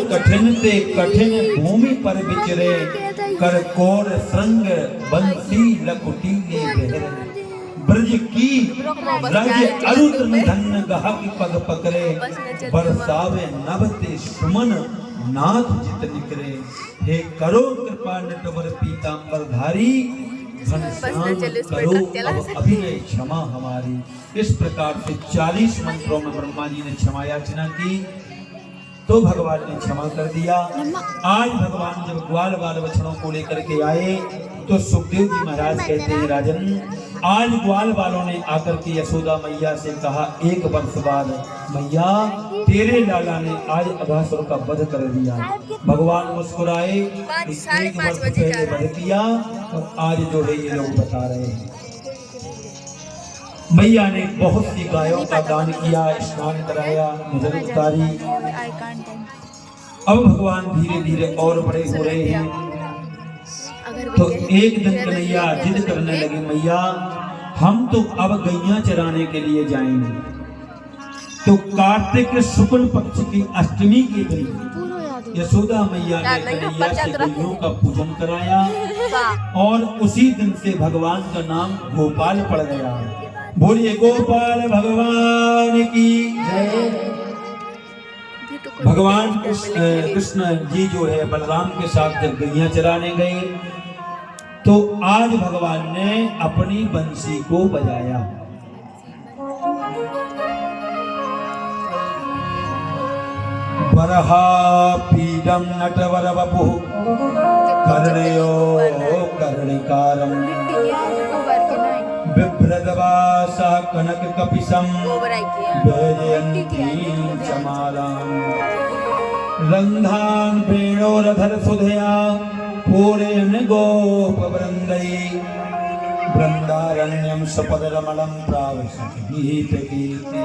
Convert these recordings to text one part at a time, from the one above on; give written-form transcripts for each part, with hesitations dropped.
कठिन ते कठिन भूमि पर विचरे, कर कोर संग बंसी लकुटी ने बहरे। ब्रज की रज अरुत धन गहक पग पकड़े, बरसावे नभते सुमन नाथ जित निकरे। हे करो कृपा नटवर पीतांबर धारी, करो अब अभिनय क्षमा हमारी। इस प्रकार से 40 मंत्रों में ब्रह्मा जी ने क्षमा याचना की तो भगवान ने क्षमा कर दिया। आज भगवान जब ग्वाल बाल बछड़ों को लेकर के आए तो सुखदेव जी महाराज कहते हैं, राजन आज ग्वाल बालों ने आकर के यशोदा मैया से कहा, 1 वर्ष बाद मैया तेरे लाला ने आज अघासुर का वध कर दिया। भगवान मुस्कुराए, 1 वर्ष पहले वध किया और आज जो है ये लोग बता रहे हैं। मैया ने बहुत सी गायों का दान किया, स्नान कराया, नजर उतारी। अब भगवान धीरे धीरे और बड़े हो रहे हैं। तो एक दिन कन्हैया जिद करने लगे, मैया हम तो अब गैया चराने के लिए जाएंगे। तो कार्तिक शुक्ल पक्ष की अष्टमी के दिन यशोदा मैया ने कन्हैया से गैयों का पूजन कराया और उसी दिन से भगवान का नाम गोपाल पड़ गया। बोलिए गोपाल भगवान की जय। भगवान कृष्ण जी जो है बलराम के साथ जब गैया चराने गए तो आज भगवान ने अपनी बंसी को बजाया। बरहा पीडम नटवर वपुः कर्णयो कर्णिकारम, बिभ्रदवासा कनक कपिशम वैजयन्ती चमालाम। रंधान वेणोरधर सुधया पूरेण गोप वृंदै, वृंदारण्यम सपदरमणम प्रावसति गीत कीर्ति।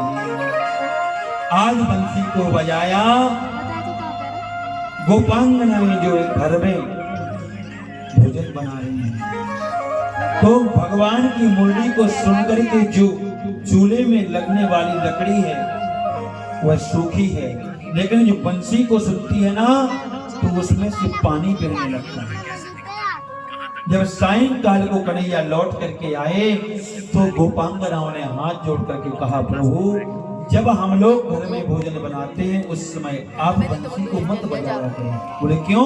आज बंसी को बजाया। गोपांगनाएं जो एक घर में भोजन बना रही हैं तो भगवान की मुरली को सुनकर के जो चूल्हे में लगने वाली लकड़ी है वह सूखी है, लेकिन जो बंसी को सुनती है ना तो उसमें से पानी गिरने लगता है। जब सायंकाल को कन्हैया लौट करके आए तो गोपांगनाओं ने हाथ जोड़ करके कहा, प्रभु जब हम लोग घर में भोजन बनाते हैं उस समय आप बंसी को मत बजाया करें। बोले क्यों?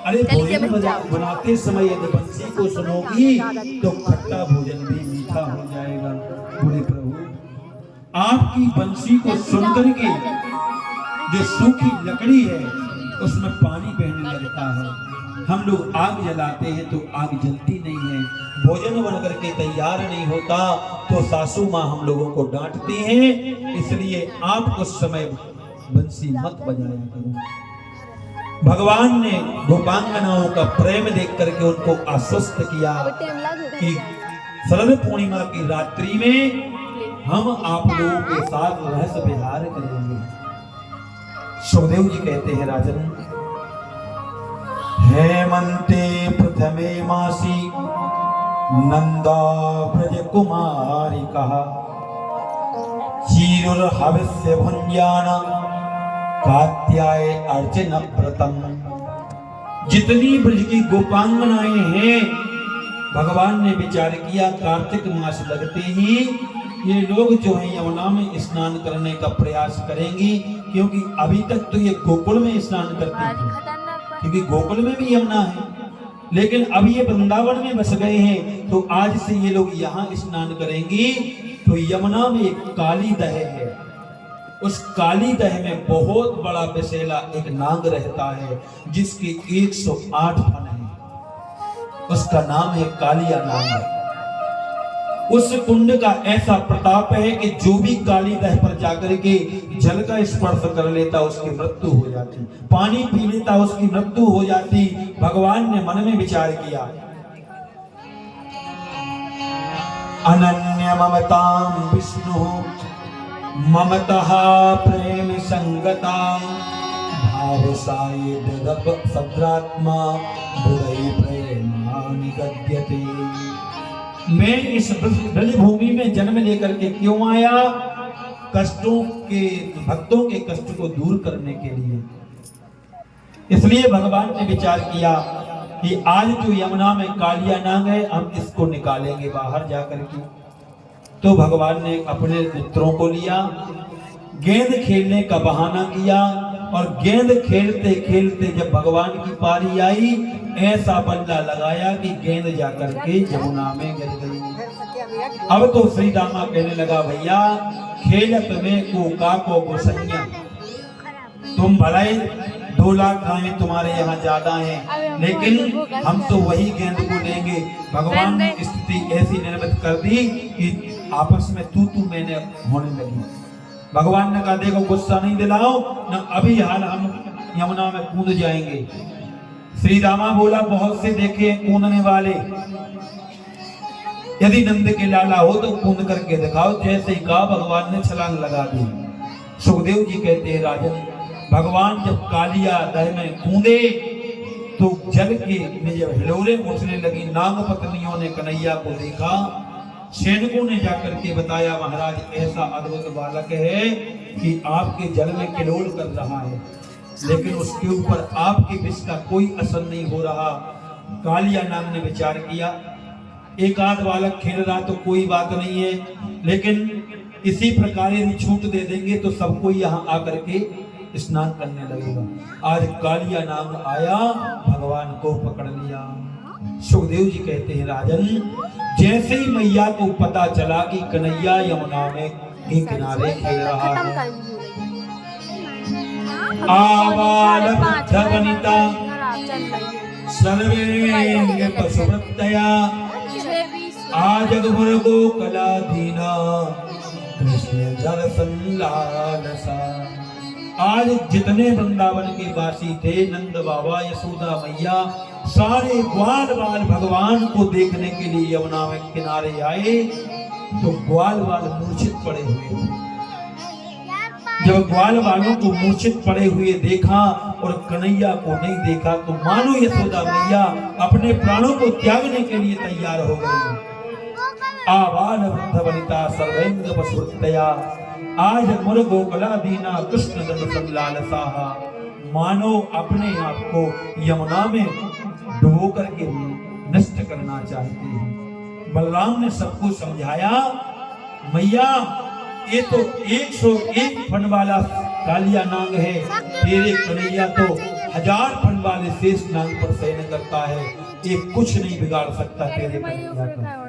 अरे भोजन बनाते समय यदि बंसी को सुनोगी तो खट्टा भोजन भी मीठा हो जाएगा। बोले प्रभु आपकी बंसी को सुनकर के जो सूखी लकड़ी है उसमें पानी बहने लगता है। हम लोग आग जलाते हैं तो आग जलती नहीं है, भोजन बनकर के तैयार नहीं होता तो सासू माँ हम लोगों को डांटती हैं, इसलिए आप उस समय बंसी मत बजाया करो। भगवान ने गोपांगनाओं का प्रेम देख करके उनको आश्वस्त किया कि शरद पूर्णिमा की रात्रि में हम आप लोगों के साथ रहस्य विहार करेंगे। सुखदेव जी कहते हैं, राजन हेमंते प्रथमे मासी नंदा ब्रज कुमारी कहा, चीरुर हविष्य भुंजाना कात्याय अर्चन व्रतम। जितनी ब्रज की गोपांगनाएं हैं भगवान ने विचार किया कार्तिक मास लगते ही ये लोग जो है यमुना में स्नान करने का प्रयास करेंगी, क्योंकि अभी तक तो ये गोकुल में स्नान करती थी क्योंकि गोकुल में भी यमुना है, लेकिन अब ये वृंदावन में बस गए हैं तो आज से ये लोग यहाँ स्नान करेंगी। तो यमुना में एक काली दह है, उस काली दह में बहुत बड़ा विशेला एक नाग रहता है जिसके 108 फन है, उसका नाम है कालिया नाग। उस कुंड का ऐसा प्रताप है कि जो भी काली दह पर जाकर के जल का स्पर्श कर लेता उसकी मृत्यु हो जाती, पानी पी लेता उसकी मृत्यु हो जाती। भगवान ने मन में विचार किया, अनन्य ममतां विष्णु ममतः प्रेम संगता, भाव साई ददप सद्रात्मा बुराई प्रेमा निगद्यते। मैं इस ब्रज भूमि में जन्म लेकर के क्यों आया? कष्टों के भक्तों के कष्ट को दूर करने के लिए। इसलिए भगवान ने विचार किया कि आज जो यमुना में कालिया नाग है हम इसको निकालेंगे बाहर जाकर के। तो भगवान ने अपने मित्रों को लिया, गेंद खेलने का बहाना किया और गेंद खेलते खेलते जब भगवान की पारी आई ऐसा बल्ला लगाया कि गेंद जाकर के यमुना में गिर गई। अब तो श्री रामा कहने लगा, भैया खेलत में को काको गोसैया, तुम भले 2 लाख गायें तुम्हारे यहाँ ज्यादा हैं, लेकिन हम तो वही गेंद को लेंगे। भगवान ने स्थिति ऐसी निर्मित कर दी कि आपस में तू मैंने होने लगी। भगवान ने कहा, देखो गुस्सा नहीं दिलाओ न, अभी हाल हम यमुना में कूद जाएंगे। श्री रामा बोला, बहुत से देखे कूदने वाले, यदि नंद के लाला हो तो कूद करके दिखाओ। जैसे ही कहा भगवान ने छलांग लगा दी। सुखदेव जी कहते हैं, राजन भगवान जब कालिया दह में कूदे तो जल के में जब हिलोरें उठने लगी, नाग पत्नियों ने कन्हैया को देखा। सैनिकों ने जाकर के बताया, महाराज ऐसा अद्भुत बालक है कि आपके जल में किलोल कर रहा है, लेकिन उसके ऊपर आपके विष का कोई असर नहीं हो रहा। कालिया नाग ने विचार किया, एक आध बालक खेल रहा तो कोई बात नहीं है, लेकिन इसी प्रकार यदि छूट दे देंगे तो सब कोई यहाँ आकर के स्नान करने लगेगा। आज कालिया नाग आया, भगवान को पकड़ लिया। सुखदेव जी कहते हैं, राजन जैसे ही मैया को पता चला कि कन्हैया यमुना में के किनारे खेल रहा है, आबाल वृद्ध वनिता सर्वे पशुवृत्तया आजगमुर गोकला दीना कृष्ण दर्शन लालसा। आज जितने वृंदावन के वासी थे, नंद बाबा, यशोदा मैया, सारे ग्वाल बाल भगवान को देखने के लिए यमुना में किनारे आए तो ग्वाल बाल मूर्छित पड़े हुए थे। जब ग्वाल बालों को मूर्छित पड़े हुए देखा और कन्हैया को नहीं देखा तो मानो यशोदा मैया अपने प्राणों को त्यागने के लिए तैयार हो गई। आबाल वृद्ध वनिता सर्वैंग पशुवृत्तया आज मुर गोकला दीना कृष्ण दर्शन लालसा। मानो अपने आप को यमुना में डुबो करके नष्ट करना चाहते हैं। बलराम ने सबको समझाया, मैया ये तो 101 फन वाला कालिया नाग है, तेरे कन्हैया तो 1000 फन वाले शेष नाग पर शयन करता है, ये कुछ नहीं बिगाड़ सकता तेरे कन्हैया का।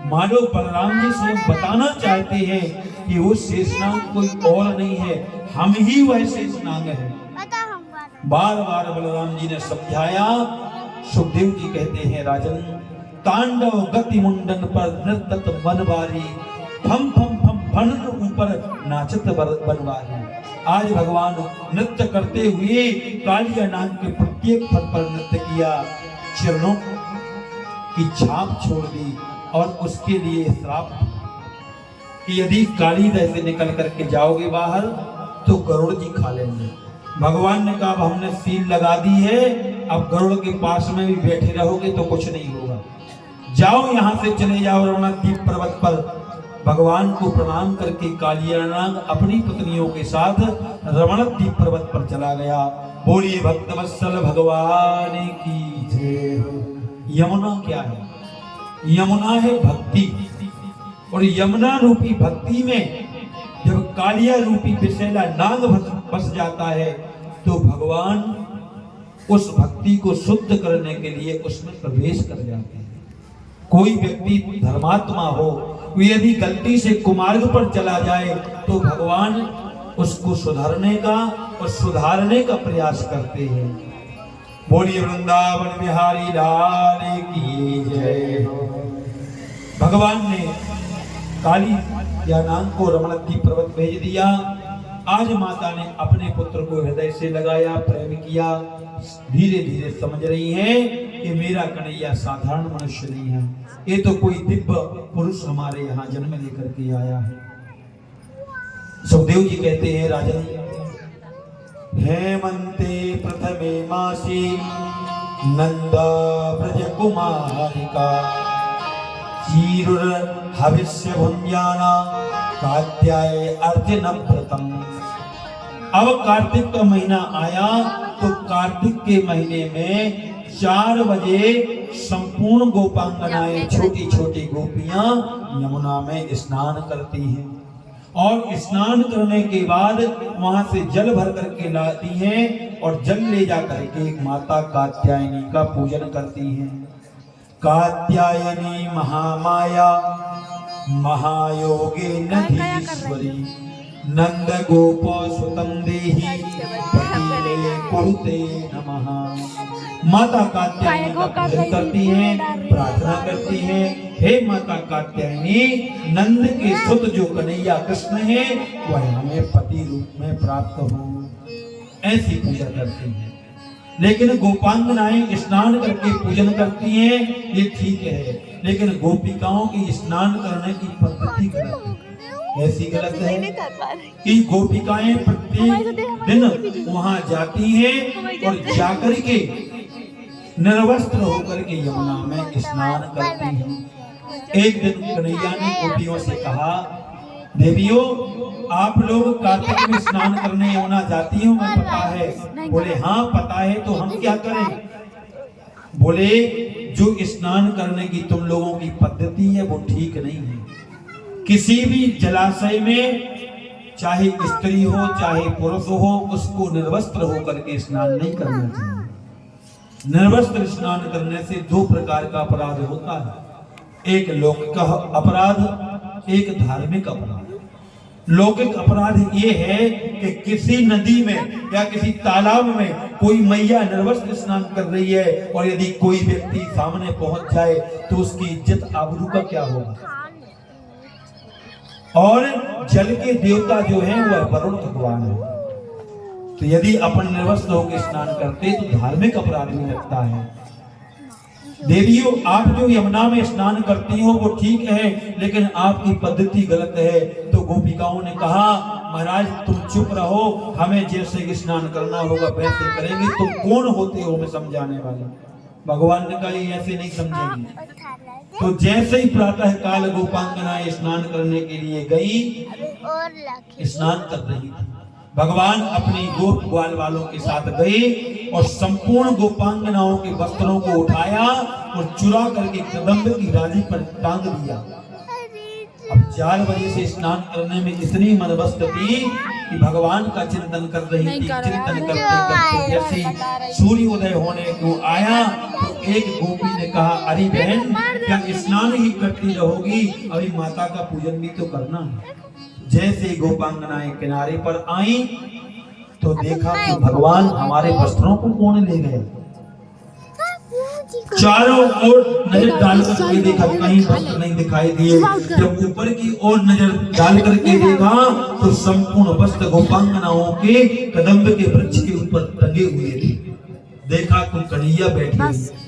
मानो बलराम जी स्वयं बताना चाहते हैं कि वो शेषनाग कोई और नहीं है, हम ही वह शेषनाग है। बार बार बलराम जी ने समझाया। सुखदेव जी कहते हैं, राजन तांडव गति मुंडन पर नृत्यत बनवारी, फम फम फम फन ऊपर नाचत बनवारी। आज भगवान नृत्य करते हुए कालिया नाग के प्रत्येक फन पर नृत्य किया, चरणों की छाप छोड़ दी और उसके लिए श्राप कि यदि काली दह से निकल करके जाओगे बाहर तो गरुड़ जी खा लेंगे। भगवान ने कहा, अब हमने सील लगा दी है, अब गरुड़ के पास में भी बैठे रहोगे तो कुछ नहीं होगा, जाओ यहाँ से चले जाओ। रमणद्वीप पर्वत पर भगवान को प्रणाम करके कालिया नाग अपनी पत्नियों के साथ रमणद्वीप पर्वत पर चला गया। बोलिए भक्तवत्सल भगवान की जय। यमुना क्या है? यमुना है भक्ति, और यमुना रूपी भक्ति में जब कालिया रूपी विषैला नाग बस जाता है तो भगवान उस भक्ति को शुद्ध करने के लिए उसमें प्रवेश कर जाते हैं। कोई व्यक्ति धर्मात्मा हो, यदि गलती से कुमार्ग पर चला जाए तो भगवान उसको सुधारने का और सुधारने का प्रयास करते हैं। बोलिए वृंदावन बिहारी लाल की जय। भगवान ने काली या नाग को रमणद्वीप पर्वत भेज दिया। आज माता ने अपने पुत्र को हृदय से लगाया, प्रेम किया। धीरे धीरे समझ रही है कि मेरा कन्हैया साधारण मनुष्य नहीं है, ये तो कोई दिव्य पुरुष हमारे यहाँ जन्म लेकर के आया है। सुखदेव जी कहते हैं, राजन हेमंते प्रथमे मासी नंदा ब्रज कुमारिका चीरुर हविष्य भुंजाना कात्याय अर्जुन व्रतम। अब कार्तिक का महीना आया तो कार्तिक के महीने में 4 बजे संपूर्ण गोपांगनाएं छोटी छोटी गोपियां यमुना में स्नान करती हैं और स्नान करने के बाद वहां से जल भर करके लाती हैं और जल ले जा करके माता कात्यायनी का पूजन करती हैं। कात्यायनी महामाया महायोगे नधीश्वरी नंद गोप सुतम देहि पतिले कुरुते नमः। माता कात्यायनी का पूजन करती हैं, प्रार्थना करती हैं, हे माता कात्यायनी नंद के सुत जो कन्हैया कृष्ण है वह हमें पति रूप में प्राप्त हो, ऐसी पूजा करती हैं। लेकिन गोपांगनाएं स्नान करके पूजन करती हैं, ये ठीक है, लेकिन गोपिकाओं की स्नान करने की पद्धति गलत है। ऐसी गलत है कि गोपिकाएं प्रत्येक दिन वहां जाती हैं और जाकर के निर्वस्त्र होकर के यमुना में स्नान करती हैं। एक दिन कन्हैया ने गोपियों से कहा, देवियों आप लोग कार्तिक में स्नान करने यमुना जाती हो, मैं पता है। बोले हाँ पता है, तो हम क्या करें? बोले जो स्नान करने की तुम लोगों की पद्धति है वो ठीक नहीं है। किसी भी जलाशय में चाहे स्त्री हो चाहे पुरुष हो उसको निर्वस्त्र होकर के स्नान नहीं करना चाहिए। निर्वस्त्र स्नान करने से 2 प्रकार का अपराध होता है, एक लौकिक अपराध, एक धार्मिक अपराध। लौकिक अपराध ये है कि किसी नदी में या किसी तालाब में कोई मैया निर्वस्त्र स्नान कर रही है और यदि कोई व्यक्ति सामने पहुंच जाए तो उसकी इज्जत आबरू का क्या होगा। और जल के देवता जो हैं वह वरुण भगवान है, तो यदि अपन निर्वस्त्र होकर स्नान करते तो धार्मिक अपराध भी लगता है। देवियों आप जो यमुना में स्नान करती हो वो ठीक है, लेकिन आपकी पद्धति गलत है। तो गोपिकाओं ने कहा महाराज तुम चुप रहो, हमें जैसे स्नान करना होगा वैसे करेंगे, तुम कौन होते हो हमें समझाने वाले। भगवान ने कहा ये ऐसे नहीं समझेंगे। तो जैसे ही प्रातः काल गोपांगनाएं स्नान करने के लिए गई, स्नान कर रही थी, भगवान अपनी गोप ग्वाल वालों के साथ गए और संपूर्ण गोपांगनाओं के वस्त्रों को उठाया और चुरा करके कदम्ब की डाली पर टांग दिया। अब 4 बजे से स्नान करने में इतनी मनमस्त थी कि भगवान का चिंतन कर रही थी। चिंतन करते करते जैसे सूर्य उदय होने को आया तो एक गोपी ने कहा, अरे बहन क्या स्नान ही करती रहोगी, अभी माता का पूजन भी तो करना है। जैसे गोपांगनाएं किनारे पर आई तो देखा कि भगवान हमारे वस्त्रों को कौन ले गए। चारों ओर नजर डाल करके देखा, कहीं वस्त्र नहीं दिखाई दिए। जब ऊपर की ओर नजर डाल करके देखा तो संपूर्ण वस्त्र गोपांगनाओं के कदम्ब के वृक्ष के ऊपर टंगे हुए थे। देखा तो कन्हैया बैठी।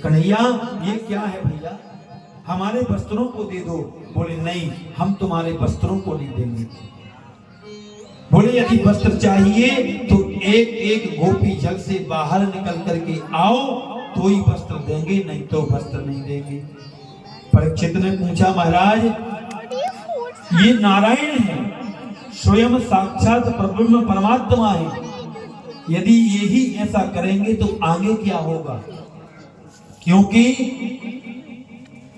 कन्हैया ये क्या है भैया, हमारे वस्त्रों को दे दो। बोले नहीं हम तुम्हारे वस्त्रों को नहीं देंगे। बोले यदि वस्त्र चाहिए तो एक एक गोपी जल से बाहर निकल करके आओ तो ही वस्त्र देंगे, नहीं तो वस्त्र नहीं देंगे। परीक्षित ने पूछा महाराज ये नारायण है, स्वयं साक्षात प्रब्रह्म परमात्मा है, यदि यही ऐसा करेंगे तो आगे क्या होगा। क्योंकि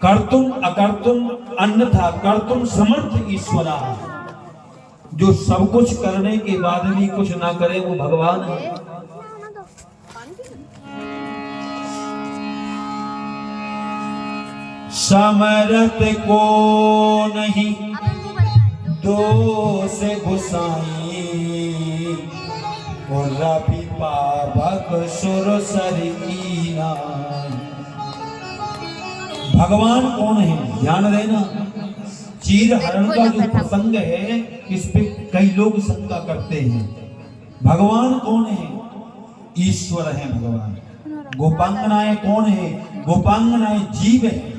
कर्तुम अकर्तुम अन्यथा कर्तुम समर्थ ईश्वरा, जो सब कुछ करने के बाद भी कुछ ना करे वो भगवान है। समर्थ को नहीं दोष गुसाई और रवि पावक सुर सर की नाई। भगवान कौन है ध्यान देना। चीर हरण का जो प्रसंग है इस पे कई लोग शंका करते हैं। भगवान कौन है? ईश्वर है भगवान। गोपांगनाएं कौन है? गोपांगनाएं जीव है।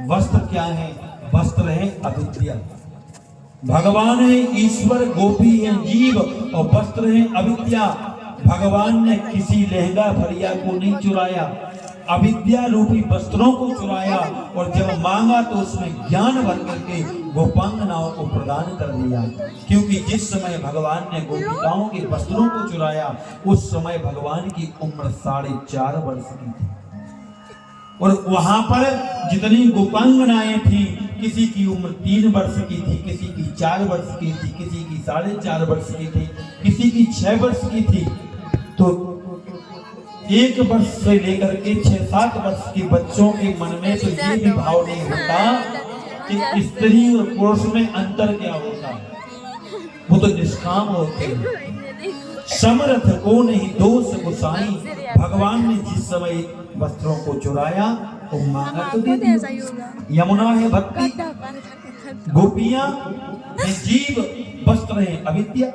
वस्त्र क्या है? वस्त्र है अविद्या। भगवान है ईश्वर, गोपी है जीव और वस्त्र है अविद्या। भगवान ने किसी लहंगा फरिया को नहीं चुराया। अविद्या रूपी वस्त्रों को चुराया और जब मांगा तो उसमें ज्ञान भर करके गोपांगनाओं को प्रदान कर दिया। क्योंकि जिस समय भगवान ने गोपिकाओं के वस्त्रों को चुराया उस समय भगवान की उम्र 4.5 वर्ष की थी और वहां पर जितनी गोपांगनाएं थी किसी की उम्र 3 वर्ष की थी, किसी की 4 वर्ष की थी, किसी की 4.5 वर्ष की थी, किसी की 6 वर्ष की थी। तो 1 वर्ष से लेकर के 6-7 वर्ष के बच्चों के मन में तो ये भी भाव नहीं होता कि स्त्री और पुरुष में अंतर क्या होता है। वो तो निष्काम होते हैं। समर्थ को नहीं दोष गोसाई, भगवान ने जिस समय वस्त्रों को चुराया वो मांगा तो दे दिया। यमुना है भक्ति, गोपियां है जीव, वस्त्र है अविद्या।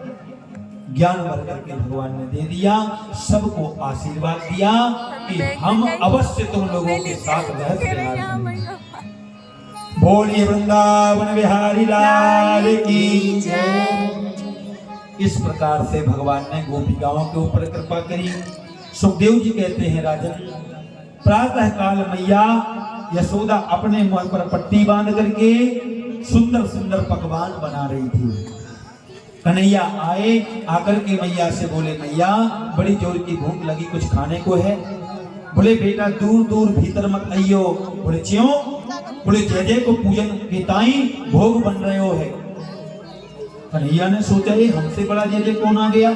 ज्ञान भर करके भगवान ने दे दिया, सबको आशीर्वाद दिया कि हम अवश्य तुम लोगों के साथ रहते। बोलिए वृंदावन बिहारी लाल की जय। इस प्रकार से भगवान ने गोपिकाओं के ऊपर कृपा करी। सुखदेव जी कहते हैं राजन, प्रातः काल मैया यशोदा अपने मुंह पर पट्टी बांध करके सुंदर सुंदर पकवान बना रही थी। कन्हैया आए, आकर के मैया से बोले, मैया बड़ी जोर की भूख लगी, कुछ खाने को है? बोले बेटा दूर दूर भीतर मत आइयो। बोले क्यों? बोले जय जय को पूजन के ताई भोग बन रहे हो है। कन्हैया ने सोचा ये हमसे बड़ा जय जय कौन आ गया।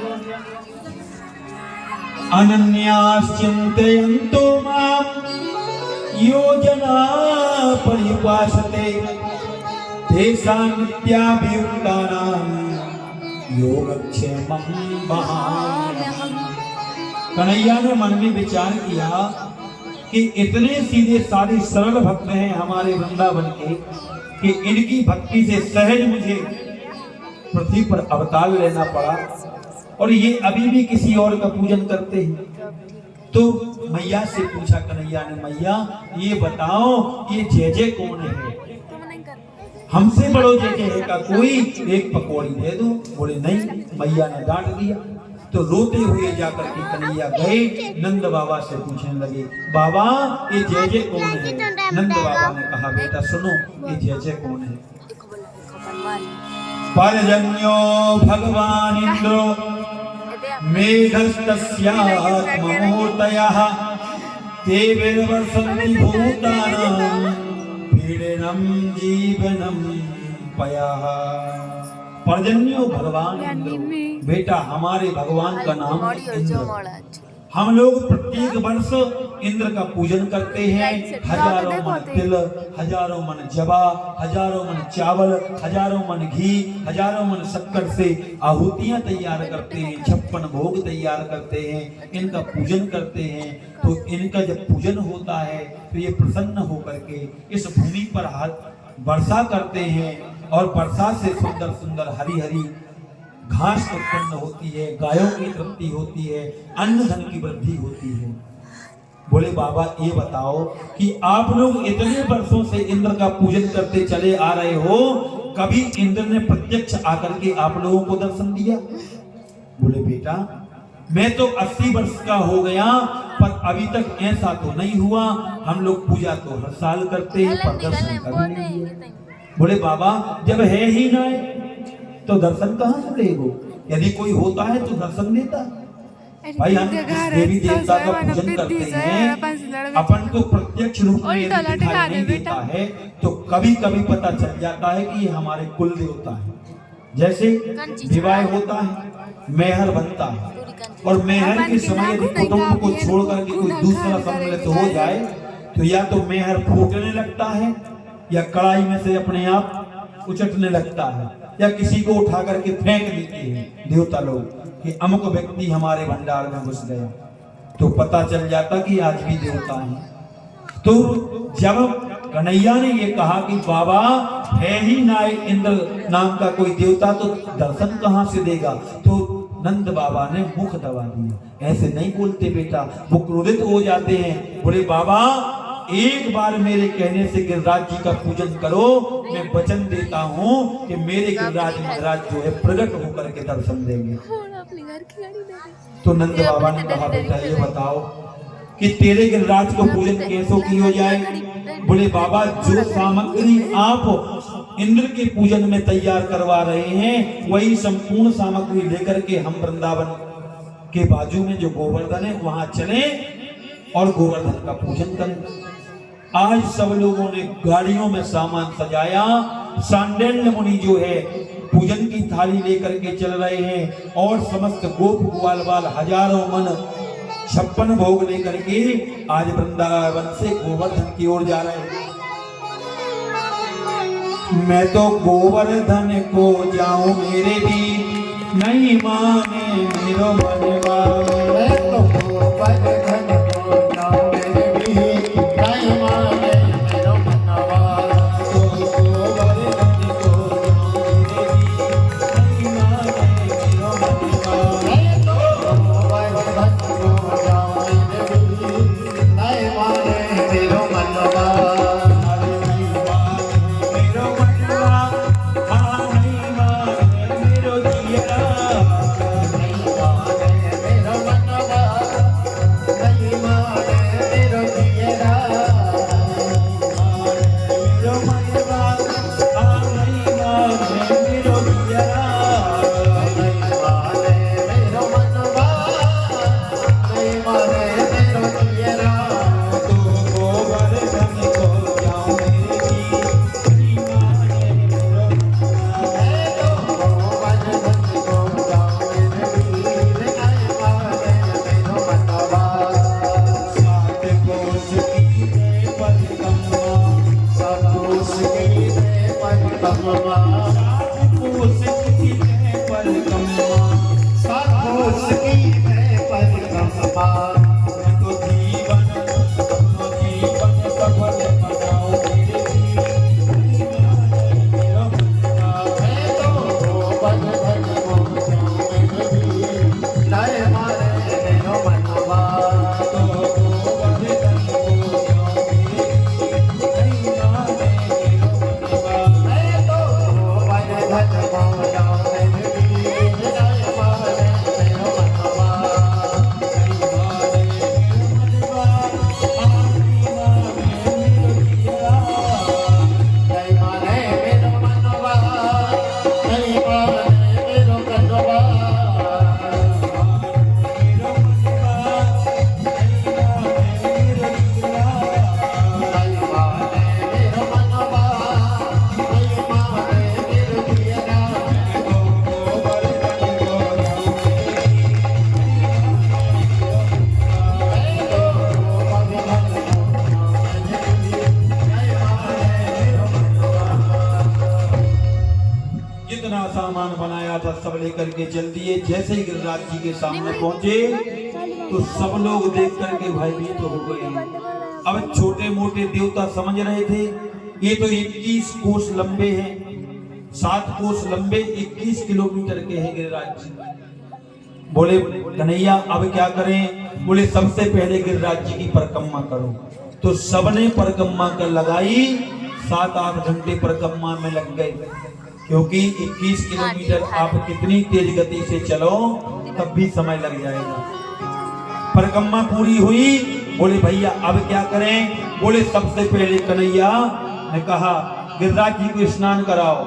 अनन्याश्चिन्तयन्तो मां योजना परिपासते तेषां नित्याभियुक्तानां योगक्षेमं वहाम्यहम्। कन्हैया ने मन में विचार किया कि इतने सीधे साधे सरल भक्त हैं हमारे वृंदावन के कि इनकी भक्ति से सहज मुझे पृथ्वी पर अवतार लेना पड़ा और ये अभी भी किसी और का पूजन करते हैं। तो मैया से पूछा कन्हैया ने, मैया ये बताओ ये जय जय कौन है? हमसे बड़ो जय जय है का कोई? एक पकौड़ी दे दो। बोले नहीं। मैया ने डांट दिया। तो रोते हुए जाकर के कन्हैया गए नंद बाबा से पूछने लगे, बाबा ये जय जय कौन है? नंद बाबा ने कहा, बेटा सुनो ये जय जय कौन है? पर्जन्यो भगवान इंद्रो मेघस्तस्यात्ममूर्तयः देवैर्वर्षन्ति भूतानां पीडनं जीवनं पयः। पर्जन्यो भगवान इंद्र, बेटा हमारे भगवान का नाम इंद्र। हम लोग प्रत्येक वर्ष इंद्र का पूजन करते हैं। हजारों मन तिल, हजारों मन जवा, हजारों मन चावल, हजारों मन घी, हजारों मन शक्कर से आहुतियां तैयार करते हैं, 56 भोग तैयार करते हैं, इनका पूजन करते हैं। तो इनका जब पूजन होता है तो ये प्रसन्न होकर के इस भूमि पर वर्षा करते हैं और वर्षा से सुंदर सुंदर हरी हरी घास उत्पन्न होती है, गायों की तृप्ति होती है, अन्न धन की वृद्धि होती है। बोले बाबा ये बताओ कि आप लोग इतने वर्षों से इंद्र का पूजन करते चले आ रहे हो, कभी इंद्र ने प्रत्यक्ष आकर के आप लोगों को दर्शन दिया? बोले बेटा मैं तो 80 वर्ष का हो गया पर अभी तक ऐसा तो नहीं हुआ। हम लोग पूजा तो हर साल करते हैं पर दर्शन कभी नहीं दिए। बोले बाबा जब है ही ना तो दर्शन कहाँ से देगो? यदि कोई होता है तो दर्शन देता। भाई हम देवी देवता का पूजन करते हैं, अपन को प्रत्यक्ष रूप में यदि दिखाई नहीं देता है तो कभी कभी पता चल जाता है कि ये हमारे कुल देवता है। जैसे विवाह होता है, मेहर बनता है और मेहर के समय यदि कुटुंब को छोड़ करके कोई दूसरा सम्मिलित हो जाए तो या तो मेहर फूटने लगता है या कड़ाई में से अपने आप उचटने लगता है या किसी को उठा करके फेंक देते हैं देवता लोग कि अमुक व्यक्ति हमारे भंडार में घुस गया। तो पता चल जाता कि आज भी देवता है। तो जब कन्हैया ने ये कहा कि बाबा है ही ना इंद्र नाम का कोई देवता तो दर्शन कहाँ से देगा, तो नंद बाबा ने मुख दबा दिया। ऐसे नहीं बोलते बेटा, वो क्रोधित हो जाते हैं। बोले बाबा एक बार मेरे कहने से गिरिराज जी का पूजन करो, मैं वचन देता हूँ कि मेरे गिरिराज महाराज जो है प्रकट होकर के दर्शन देंगे। तो नंद बाबा ने कहा बेटा ये बताओ कि तेरे गिरिराज को पूजन कैसे की हो जाए। बोले बाबा जो सामग्री आप इंद्र के पूजन में तैयार करवा रहे हैं वही संपूर्ण सामग्री लेकर के हम वृंदावन के बाजू में जो गोवर्धन है वहां चले और गोवर्धन का पूजन करें। आज सब लोगों ने गाड़ियों में सामान सजाया। सांडिल्य मुनि जो है पूजन की थाली लेकर के चल रहे हैं और समस्त गोप ग्वाल बाल हजारों मन 56 भोग लेकर के आज वृंदावन से गोवर्धन की ओर जा रहे हैं। मैं तो गोवर्धन को जाऊं मेरे भी नहीं माने मेरो मनवा। मैं तो गोवर्धन को जाऊं मेरे भी नहीं माने मेरो मनवा। तो गोवर्धन को जाऊं मेरे भी नहीं माने मेरो मनवा। मैं तो गोवर्धन को जाऊं मेरे भी नहीं माने मेरो मनवा। सामान बनाया था सब लेकर के चल दिए। जैसे ही गिरिराज जी के सामने पहुंचे तो सब लोग देख करके भयभीत हो गए। अब छोटे मोटे देवता समझ रहे थे ये तो 21 कोस लंबे हैं, 7 कोस लंबे 21 किलोमीटर के हैं गिरिराज जी। बोले कन्हैया अब क्या करें। बोले सबसे पहले गिरिराज जी की परिक्रमा करो। तो सबने परिक्रमा कर लगाई। 7-8 घंटे परिक्रमा में लग गए, क्योंकि 21 किलोमीटर आप कितनी तेज गति से चलो तब भी समय लग जाएगा। परिक्रमा पूरी हुई। बोले भैया अब क्या करें। बोले सबसे पहले कन्हैया ने कहा गिरिराज जी को स्नान कराओ।